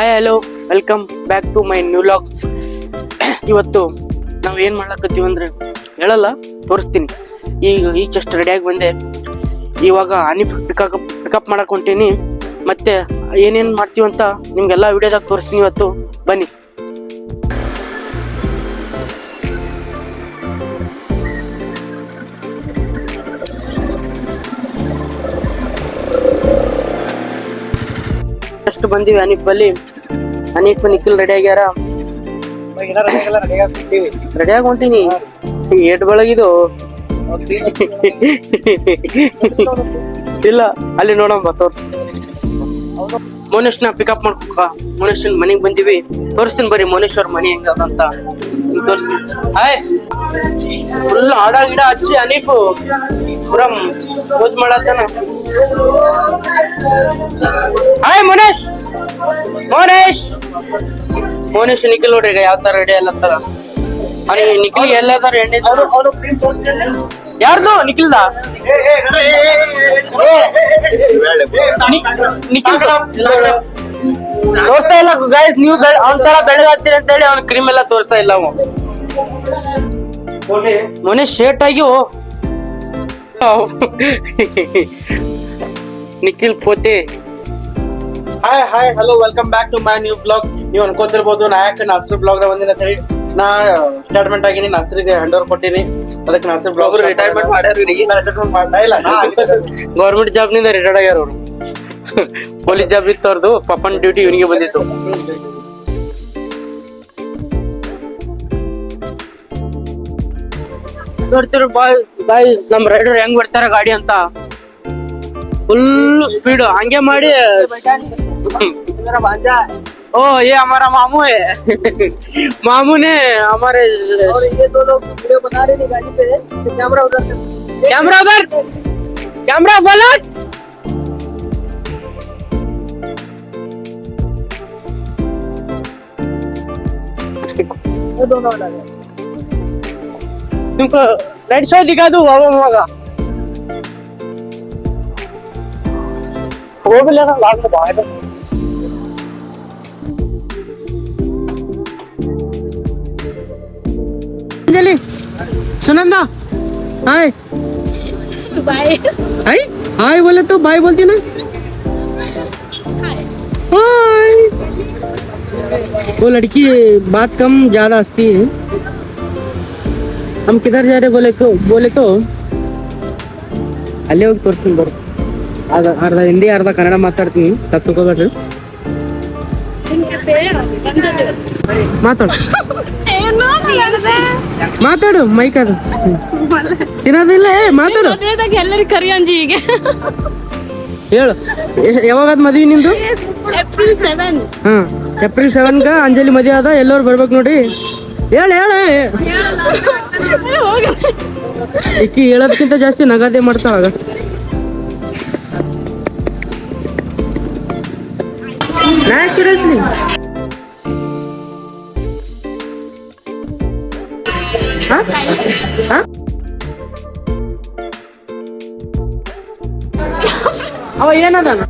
Hi hello welcome back to my new vlog. ಇವತ್ತು ನಾವು ಏನು ಮಾಡ್ಲಕತ್ತೀವಿ ಅಂದ್ರೆ ಹೇಳಲ್ಲ, ತೋರಿಸ್ತೀನಿ. ಈಗ ಜಸ್ಟ್ ರೆಡಿಯಾಗಿ ಬಂದೆ. ಇವಾಗ ಹನಿ ಪಿಕಪ್ ಮಾಡಕ್ಕೆ ಹೊಂಟೀನಿ. ಮತ್ತೆ ಏನೇನು ಮಾಡ್ತೀವಿ ಅಂತ ನಿಮ್ಗೆಲ್ಲ ವಿಡಿಯೋದಾಗ ತೋರಿಸ್ತೀನಿ ಇವತ್ತು. ಬನ್ನಿ. ಅಷ್ಟು ಬಂದೀವಿ ಹನೀಫ್ ಬಲ್ಲಿ. ಹನೀಫ್ ನಿಖಿಲ್ ರೆಡಿ ಆಗ್ಯಾರ. ರೆಡಿಯಾಗಿ ಹೊಂಟೀನಿ. ಏಟ್ ಬೆಳಗಿದು ಇಲ್ಲ, ಅಲ್ಲಿ ನೋಡಮ್ಮ ತೋರ್ಸ್. ಮೋನೇಶ್ನ ಪಿಕಪ್ ಮಾಡ್ಕೊಕ ಮೋನೇಶ್ನ ಮನೆಗೆ ಬಂದಿವಿ. ತೋರಿಸ್ತೀನಿ ಬರ್ರಿ ಮೋನೇಶ್ ಅವ್ರ ಮನೆ ಹೆಂಗದಂತ ತೋರಿಸ್ತೀನಿ. ಹಾಯ್, ಫುಲ್ ಆಡ ಗಿಡ ಹಚ್ಚಿ ಹನೀಫ್ ಪೂರ ಪೂಜ್ ಮಾಡತ್ತಾನ. ಹಾಯ್ ಮೋನೇಶ್. ಮೋನೇಶ್ ಮೋನೇಶ್ ನಿಖಿಲ್ ನೋಡ್ರಿ ಈಗ ಯಾವ ತರ ರೆಡಿ ಅಲ್ಲತ್ತಾರ. ನಿಖಿಲ್ ಎಲ್ಲದಾರ ಎಣ್ಣೆ ಯಾರ್ದು? ನಿಖಿಲ್ದ. ನಿಖಿಲ್ ತೋರಿಸ್ತಾ ಇಲ್ಲ ಗೈಸ್. ನೀವು ಅವ್ನ ತರ ಬೆಳಗಾಗ್ತೀರಿ ಅಂತ ಹೇಳಿ ಅವ್ನ ಕ್ರೀಮ್ ಎಲ್ಲ ತೋರಿಸ್ತಾ ಇಲ್ಲ. ಅವ ಮೊನ್ನೆ ಶೇಟ್ ಆಗಿ ನಿಖಿಲ್ ಪೋತೆ. Hi hi hello welcome back to my new blog. ನೀವು ಅನ್ಕೋತಿರ್ಬೋದು ನಾಯಕ ನಾಸರ್ ಬ್ಲಾಗ್ ಬಂದಿನ ಅಂತ ಹೇಳಿ. ನಾ ರಿಟೈರ್ಮೆಂಟ್ ಆಗಿನಿ, ನಾಸರಿಗೆ ಹ್ಯಾಂಡ್ ಓವರ್ ಕೊಟ್ಟಿನಿ. ಅದಕ್ಕೆ ನಾಸರ್ ಬ್ಲಾಗ್ ರಿಟೈರ್ಮೆಂಟ್ ಮಾಡ್ಯಾರ. ಗೌರ್ಮೆಂಟ್ ಜಾಬ್ ನಿಂದ ರಿಟೈರ್ಡ್ ಆಗ್ಯಾರ ಅವ್ರು. ಪೊಲೀಸ್ ಜಾಬ್ ಇತ್ತು ಅವ್ರದ್ದು. ಪಪ್ಪನ್ ಡ್ಯೂಟಿ ಇವನಿಗೆ ಬಂದಿತ್ತು. ನೋಡ್ತಿರು ಬಾಯ್ ನಮ್ ರೈಡರ್ ಹೆಂಗ್ ಬರ್ತಾರ ಗಾಡಿ ಅಂತ. फुल स्पीड आगे माड़ी. ओ ये हमारा मामू है. मामू ने हमारे और ये दो लोग वीडियो बना रहे थे गाड़ी पे. कैमरा उधर, कैमरा उधर, कैमरा पलट. वो दोनों लगे. तुमको राइट साइड दिखा दूं बाबा मामा. वो भी लेना लास्ट में बाहर. Anjali Sunanda hi bye. Hi hi बोले तो बाय बोलती ना. हाय. वो लड़की बात कम ज्यादा हंसती है. हम किधर जा रहे बोले तो अल्ले ಹೋಗಿ ತೋರಿಸ್ತೀನಿ ಬರು. ಅರ್ಧ ಹಿಂದಿ ಅರ್ಧ ಕನ್ನಡ ಮಾತಾಡ್ತೀನಿ, ತಪ್ಪಿಕೋಬೇಡ್ರಿ. ಮಾತಾಡು ಮಾತಾಡು ಮೈಕ್ ಅದು ತಿನ್ನೋದಿಲ್ಲ. ಮಾತಾಡು, ಎಲ್ಲರಿಗೂ ಕರಿ ಅಂಜಿ. ಈಗ ಹೇಳು ಯಾವಾಗದ್ ಮದ್ವಿ ನಿಂದು? ಏಪ್ರಿಲ್ 7. ಹಾ ಏಪ್ರಿಲ್ 7 ಅಂಜಲಿ ಮದ್ವೆ ಆದ. ಎಲ್ಲರೂ ಬರ್ಬೇಕು ನೋಡಿ. ಹೇಳ ಹೇಳ. ಈಕಿ ಹೇಳೋದಕ್ಕಿಂತ ಜಾಸ್ತಿ ನಗಾದೆ ಮಾಡ್ತಾವಾಗ. Naturally. Huh? Huh? ಅವ ಏನದಾನ?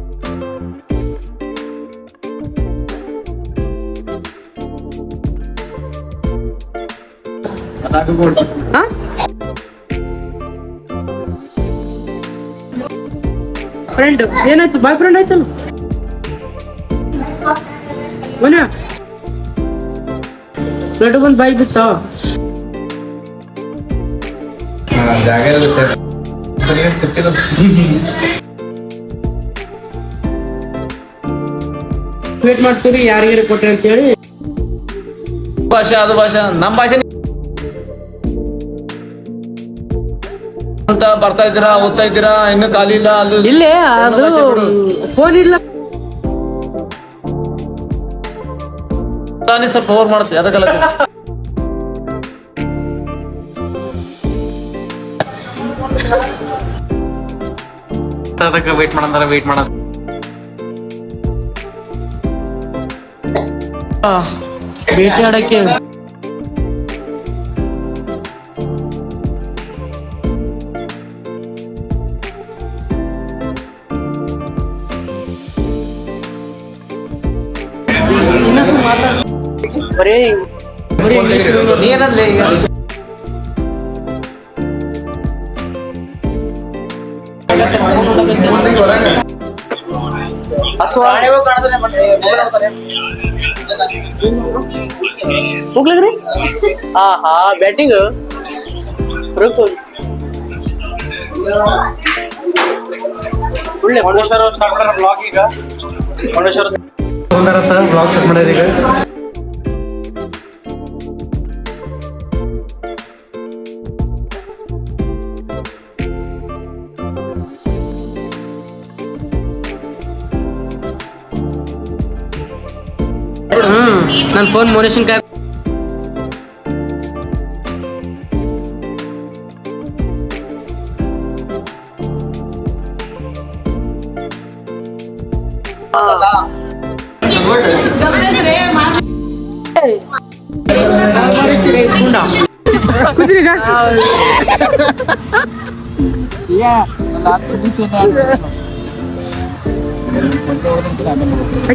ಫ್ರೆಂಡ್ ಏನಾಯ್ತು? ಬಾಯ್ ಫ್ರೆಂಡ್ ಆಯ್ತಲ್ಲ. ಲಡ್ಡು ಬಂದು ಬಾಯಿ ಬಿತ್ತ. ವೇಟ್ ಮಾಡ್ತೀರಿ ಯಾರಿಗಾರ ಕೊಟ್ರಿ ಅಂತ ಹೇಳಿ. ಭಾಷೆ ಅದು ಭಾಷೆ ನಮ್ಮ ಭಾಷೆ ಅಂತ ಬರ್ತಾ ಇದ್ದೀರಾ, ಓದ್ತಾ ಇದ್ದೀರಾ, ಇನ್ನು ಖಾಲಿ ಇಲ್ಲ. ಅಲ್ಲಿ ಇಲ್ಲೇ ಅದು ಫೋನ್ ಇಲ್ಲ. ಸ್ವಲ್ಪ ಓವರ್ ಮಾಡ್ತೀವಿ ಅದಕ್ಕೆಲ್ಲ. ಅದಕ್ಕೆ ವೇಟ್ ಮಾಡಂದಾರ, ವೇಟ್ ಮಾಡ. ಭೇಟಿ ಆಡಕ್ಕೆ ಬರೀ ಇಂಗ್ಲಿಷ್ ನೀ ಏನಂದ್ಲೆ ಈಗ ಹೋಗ್ಲಿದ್ರಿ ಹಾ ಬ್ಯಾಟಿಂಗ್ ಒಳ್ಳೆ ಮಂಡೇಶ್ವರ ಸ್ಟಾರ್ಟ್ ಮಾಡೋಣ ಬ್ಲಾಗ್ ಈಗ ಮಂಡೇಶ್ವರ ಬ್ಲಾಗ್ ಸ್ಟಾರ್ಟ್ ಮಾಡ್ಯಾರ ಈಗ ನನ್ನ ಫೋನ್ ಮೋನೇಶನ್ ಕಾರ್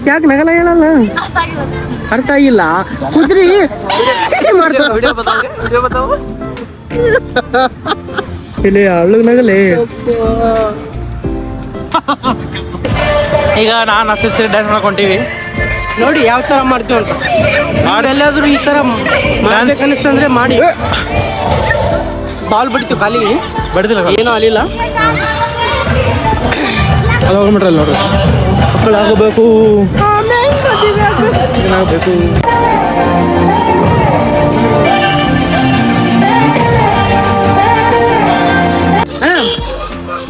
ಯಾಕೆ ನಗಲ ಹೇಳಲ್ಲ ಅರ್ಥ ಆಗಿಲ್ಲ ಕುದ್ರಿ ಇಲ್ಲಿ ಹಳ್ಳಗ್ ನಗಲೆ ಈಗ ನಾನು ಅಸಿಸ್ಟೆಂಟ್ ಡ್ಯಾನ್ಸ್ ಮಾಡ್ಕೊಂತೀವಿ ನೋಡಿ ಯಾವ ತರ ಮಾಡ್ತೀವಿ ಅಂತ ನಾವೆಲ್ಲಾದ್ರೂ ಈ ತರ ಮಾಡ್ಬೇಕನ್ನಿಸ್ತಂದ್ರೆ ಮಾಡಿ ಬಾಲ್ ಬಿಡ್ತೀವಿ ಖಾಲಿ ಬಡ್ದಿಲ್ಲ ಏನೂ ಅಲ್ಲಿಲ್ಲ ಅದು ಹೋಗ್ಬಿಟ್ರಲ್ಲ ನೋಡ್ರಿ ಮಕ್ಕಳಾಗಬೇಕು ಏನಾಗಬೇಕು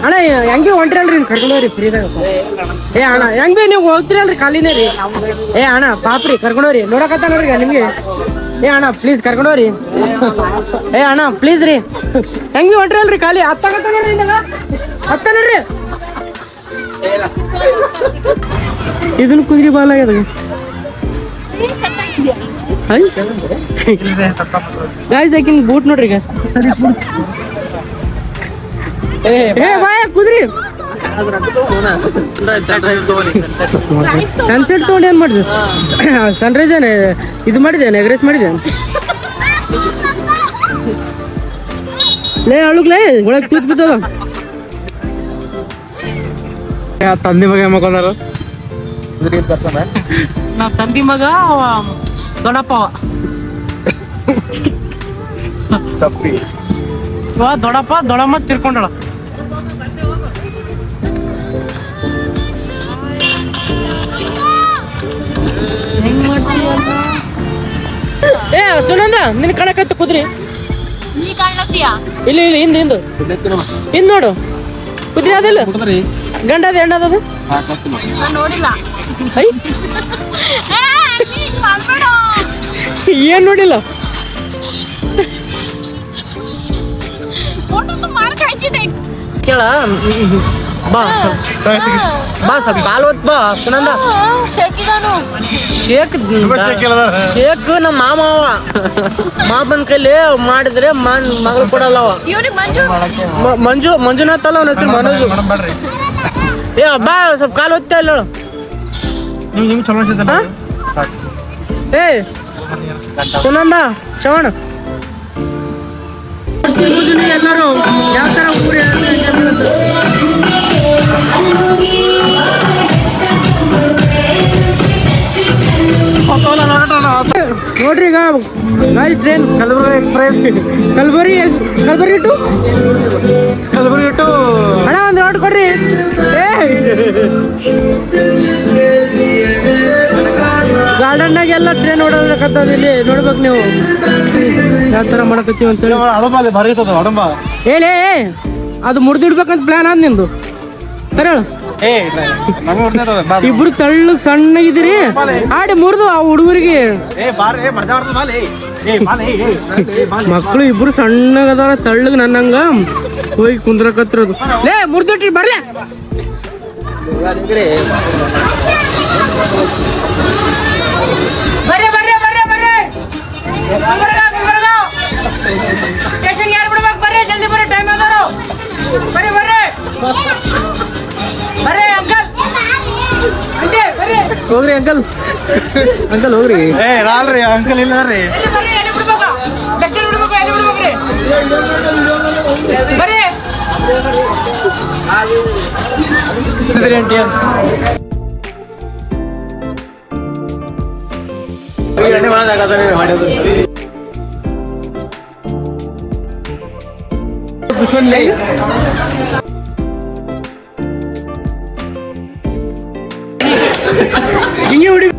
ಅಣ್ಣ ಹೆಂಗೆ ಹೊಂಟ್ರಲ್ರಿ ಕರ್ಕೊಂಡೋಗ್ರಿ ಫ್ರೀದಾಗ ಏ ಅಣ್ಣ ಹೆಂಗ್ ನೀವು ಹೋಗ್ತಿರಲ್ರಿ ಖಾಲಿನೇ ರೀ ಏ ಅಣ್ಣ ಪಾಪ್ರಿ ಕರ್ಕೊಂಡೋಗ್ರಿ ನೋಡಕತ್ತ ನೋಡ್ರಿ ನಿಮ್ಗೆ ಏ ಅಣ್ಣ ಪ್ಲೀಸ್ ಕರ್ಕೊಂಡೋಗ್ರಿ ಏ ಅಣ್ಣ ಪ್ಲೀಸ್ ರೀ ಹೆಂಗೆ ಹೊಂಟ್ರಲ್ರಿ ಖಾಲಿ ಹತ್ತಾಗತ್ತ ನೋಡ್ರಿ ಇದ್ದಾಗ ಹತ್ತ ನೋಡ್ರಿ ಇದನ್ನ ಕುದುರೆ ಬಾಲ್ ಆಗ್ಯದ ಗಾಯ್ಸ್ ಹಾಕಿನ ಬೂಟ್ ನೋಡ್ರಿ ಈಗ ಏ ಬಾಯ ಕುದ್ರಿ ಸನ್ಸೆಟ್ ತಗೊಂಡು ಏನ್ ಮಾಡಿದೆ ಸನ್ರೈಸ್ ಏನ ಇದು ಮಾಡಿದೆ ಎಗ್ರೆಸ್ ಮಾಡಿದೆ ಲೇ ಅಳುಗ್ಲೇ ಒಳಗೆ ತೂತ್ ಬಿದ್ದದ ತಂದಿ ಮಗ ಮಕ್ಕೊಂದಾರ ನಾ ತಂದಿ ಮಗ ದೊಡ್ಡಪ್ಪ ದೊಡ್ಡಪ್ಪ ದೊಡ್ಡಮ್ಮ ತಿರ್ಕೊಂಡಳ ಏ ಸುನಂದ ನಿನ್ ಕಣಕತ್ತ ಕುದ್ರಿ ನೀ ಕಾಣ್ಲತ್ತೀಯಾ ಇಲ್ಲಿ ಇಲ್ಲಿ ಹಿಂದ್ ಹಿಂದ್ ಹಿಂದ್ ನೋಡು ಕುದ್ರಿ ಅದಲ್ಲ ಗಂಡ ಅದ ಹೆಣ್ಣ ಅದ ನಾನು ನೋಡಿಲ್ಲ ಐ ನೀ ಮಾಡ್ಬೇಡ. ಏನ್ ನೋಡಿಲ್ಲ ಫೋಟೋ ಮಾರ್ಕ್ ಹಚ್ಚಿದೆ ಕೇಳ ಬಾ ಬಾ ಸ್ವಲ್ಪ ಕಾಲು ಹೊತ್ ಬಾ ಸುನಂದ ಶೇಕಿದಾನು ಶೇಕ್ ಶೇಕ್ ನಮ್ಮ ಮಾಮನ ಕೈಲಿ ಮಾಡಿದ್ರೆ ಮಗಳು ಕೊಡಲ್ಲ ಅವ ಇವನಿಗೆ ಮಂಜು ಮಂಜುನಾಥ್ ಅಲ್ಲ ಅವನ ಹೆಸರು ಮನೋಜು ಏ ಬಾ ಸ್ವಲ್ಪ ಕಾಲು ಹೊತ್ತ ಇಲ್ಲ ನಿಮ್ ಚಲೋ ಅನ್ಸುತ್ತೆ ಏ ಸುನಂದ ಚವಣ ಎಲ್ಲರೂ ಯಾವ ತರ ಊರು ನೋಡ್ರಿ ಈಗ ಗಾಡಿ train Kalaburagi express Kalaburagi to Kalaburagi to ಅಣ್ಣ ಒಂದು ನೋಡ್ ಕೊಡ್ರಿ ಗಾರ್ಡನ್ನಾಗ ಎಲ್ಲ ಟ್ರೈನ್ ಓಡಾಡಕತ್ತದ ಇಲ್ಲಿ ನೋಡ್ಬೇಕು ನೀವು ಯಾವ ತರ ಮಾಡಕತ್ತೀವಿ ಅಂತೇಳಿ ಅಡಂಬ ಭಾರಿ ಇರ್ತದ ಅಡಂಬ ಹೇಳಿ ಅದು ಮುರಿದಿಡ್ಬೇಕಂತ ಪ್ಲಾನ್ ಆದ್ ನಿಂದು ಸರಿ ಹೇಳು ಏ ನಮಗೆ ಹೊಡ್ತಾ ಬಾ ಇಬ್ರು ತಳ್ಳಗ್ ಸಣ್ಣಗಿದ್ದೀರಿ ಆಡಿ ಮುರಿದು ಆ ಹುಡುಗರಿಗೆ ಏ ಬಾರ್ ಏ ಮಜಾ ಬರ್ತದ ಬಾಲೆ ಏ ಬಾಲೆ ಏ ಬಾಲೆ ಮಕ್ಕಳು ಇಬ್ರು ಸಣ್ಣಗದಾರ ತಳ್ಳಗ್ ನನ್ನಂಗ ಹೋಗಿ ಕುಂದ್ರಕತ್ತಿರೋದು ಲೇ ಮುರಿದಿಟ್ರಿ ಬರ್ಲೆ ಬರ್ರಿ ಬರ್ರಿ ಬರ್ರಿ ಬರ್ರಿ ಸ್ಟೇಷನ್ ಯಾರು ಬಿಡ್ಬೇಕು ಬರ್ರಿ ಜಲ್ದಿ ಬರ್ರಿ ಟೈಮ್ ಅದಾರು ಬರ್ರಿ ಬರ್ರಿ ಬರ್ರಿ ಅಂಕಲ್ ಅಂಟಿ ಬರ್ರಿ ಹೋಗ್ರಿ ಅಂಕಲ್ ಅಂಕಲ್ ಹೋಗ್ರಿ. ಏ ನಾಲ್ರಿ ಅಂಕಲ್ ಇಲ್ಲ ರೀ. ಹಿಂಗೆ ಹೊಡಿ.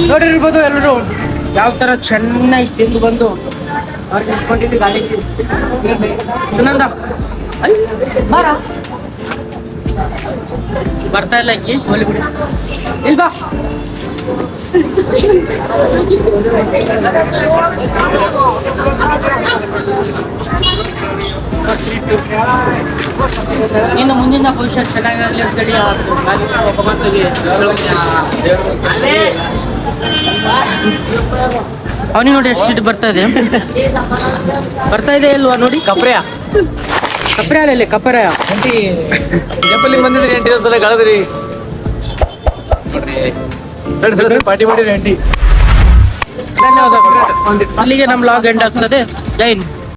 ನೋಡಿರ್ಬೋದು ಎಲ್ಲರೂ ಯಾವ ತರ ಚೆನ್ನಾಗಿ ತಿಂದು ಬಂದು ಅವ್ರಿಗೆ ನಿಂತ್ಕೊಂಡಿದ್ದು ಗಾಡಿ ಸುನಂದ ಬಾರ. ಬರ್ತಾ ಇಲ್ಲ ಅಕ್ಕಿ ಹೋಲಿ ಬಿಡಿ. ಇಲ್ವಾ ಇನ್ನು ಮುಂದಿನ ಭವಿಷ್ಯ ಚೆನ್ನಾಗಾಗಲಿ ಅಂತೇಳಿ ಭಗವಂತನಿಗೆ ಅವನಿಗೆ ನೋಡಿ ಎಷ್ಟು ಸೀಟ್ ಬರ್ತಾ ಇದೆ ಇಲ್ವಾ ನೋಡಿ. ಕಪ್ರೆ ಅಲ್ಲ ಕಪ್ಪರ ಜಂಪಲ್ಲಿ ಬಂದಿದ್ರಿ ಆಂಟಿ ಒಂದ್ಸಲ ಕಳೆದ್ರಿ ಪಾರ್ಟಿ ಮಾಡಿರಿ ಆಂಟಿ. ಧನ್ಯವಾದಗಳು. ಅಲ್ಲಿಗೆ ನಮ್ಮ ಲಾಗ್ ಎಂಡ್ ಆಗ್ತದೆ.